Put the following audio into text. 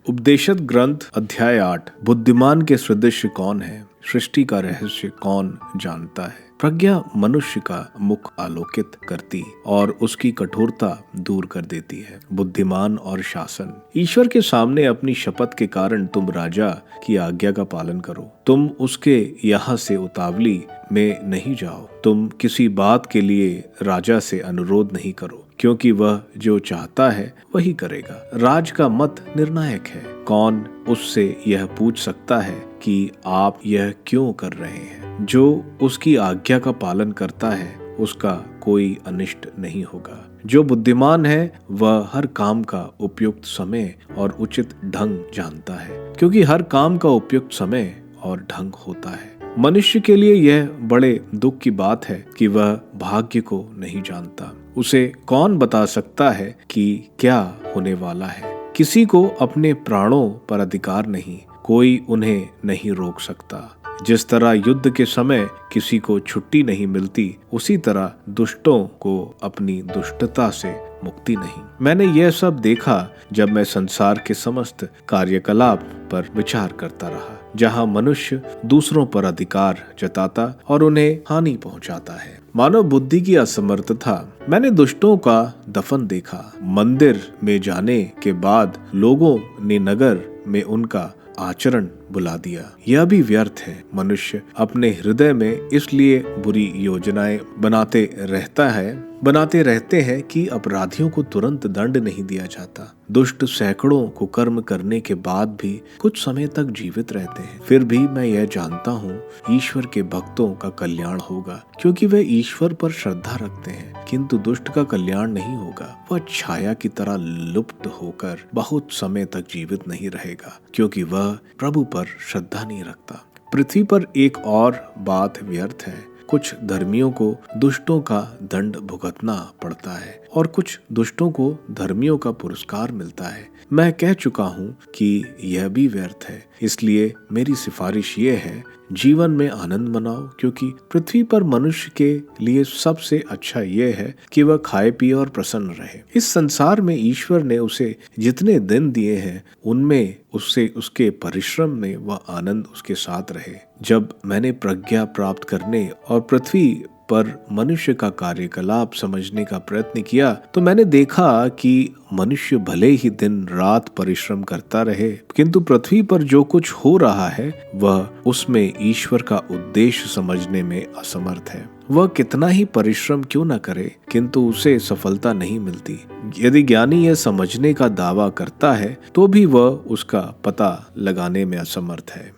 उपदेशद ग्रंथ अध्याय 8। बुद्धिमान के सदृश कौन है? सृष्टि का रहस्य कौन जानता है? प्रज्ञा मनुष्य का मुख आलोकित करती और उसकी कठोरता दूर कर देती है। बुद्धिमान और शासन। ईश्वर के सामने अपनी शपथ के कारण तुम राजा की आज्ञा का पालन करो। तुम उसके यहाँ से उतावली में नहीं जाओ। तुम किसी बात के लिए राजा से अनुरोध नहीं करो, क्योंकि वह जो चाहता है वही करेगा। राज का मत निर्णायक है। कौन उससे यह पूछ सकता है कि आप यह क्यों कर रहे हैं? जो उसकी आज्ञा का पालन करता है उसका कोई अनिष्ट नहीं होगा। जो बुद्धिमान है वह हर काम का उपयुक्त समय और उचित ढंग जानता है, क्योंकि हर काम का उपयुक्त समय और ढंग होता है। मनुष्य के लिए यह बड़े दुख की बात है कि वह भाग्य को नहीं जानता। उसे कौन बता सकता है कि क्या होने वाला है? किसी को अपने प्राणों पर अधिकार नहीं, कोई उन्हें नहीं रोक सकता। जिस तरह युद्ध के समय किसी को छुट्टी नहीं मिलती, उसी तरह दुष्टों को अपनी दुष्टता से मुक्ति नहीं। मैंने यह सब देखा जब मैं संसार के समस्त कार्यकलाप पर विचार करता रहा, जहाँ मनुष्य दूसरों पर अधिकार जताता और उन्हें हानि पहुँचाता है। मानव बुद्धि की असमर्थता। मैंने दुष्टों का दफन देखा। मंदिर में जाने के बाद लोगों ने नगर में उनका आचरण बुला दिया। यह भी व्यर्थ है। मनुष्य अपने हृदय में इसलिए बुरी योजनाएं बनाते रहते हैं कि अपराधियों को तुरंत दंड नहीं दिया जाता। दुष्ट सैकड़ों को कर्म करने के बाद भी कुछ समय तक जीवित रहते हैं। फिर भी मैं यह जानता हूँ ईश्वर के भक्तों का कल्याण होगा, क्योंकि वे ईश्वर पर श्रद्धा रखते हैं। किंतु दुष्ट का कल्याण नहीं होगा। वह छाया की तरह लुप्त होकर बहुत समय तक जीवित नहीं रहेगा, क्योंकि वह प्रभु पर श्रद्धा नहीं रखता। पृथ्वी पर एक और बात व्यर्थ है। कुछ धर्मियों को दुष्टों का दंड भुगतना पड़ता है और कुछ दुष्टों को धर्मियों का पुरस्कार मिलता है। मैं कह चुका हूँ कि यह भी व्यर्थ है। इसलिए मेरी सिफारिश ये है, जीवन में आनंद मनाओ, क्योंकि पृथ्वी पर मनुष्य के लिए सबसे अच्छा यह है कि वह खाए पिए और प्रसन्न रहे। इस संसार में ईश्वर ने उसे जितने दिन दिए हैं उनमें उससे उसके परिश्रम में वह आनंद उसके साथ रहे। जब मैंने प्रज्ञा प्राप्त करने और पृथ्वी पर मनुष्य का कार्यकलाप समझने का प्रयत्न किया, तो मैंने देखा कि मनुष्य भले ही दिन रात परिश्रम करता रहे, किंतु पृथ्वी पर जो कुछ हो रहा है वह उसमें ईश्वर का उद्देश्य समझने में असमर्थ है। वह कितना ही परिश्रम क्यों न करे, किंतु उसे सफलता नहीं मिलती। यदि ज्ञानी यह समझने का दावा करता है तो भी वह उसका पता लगाने में असमर्थ है।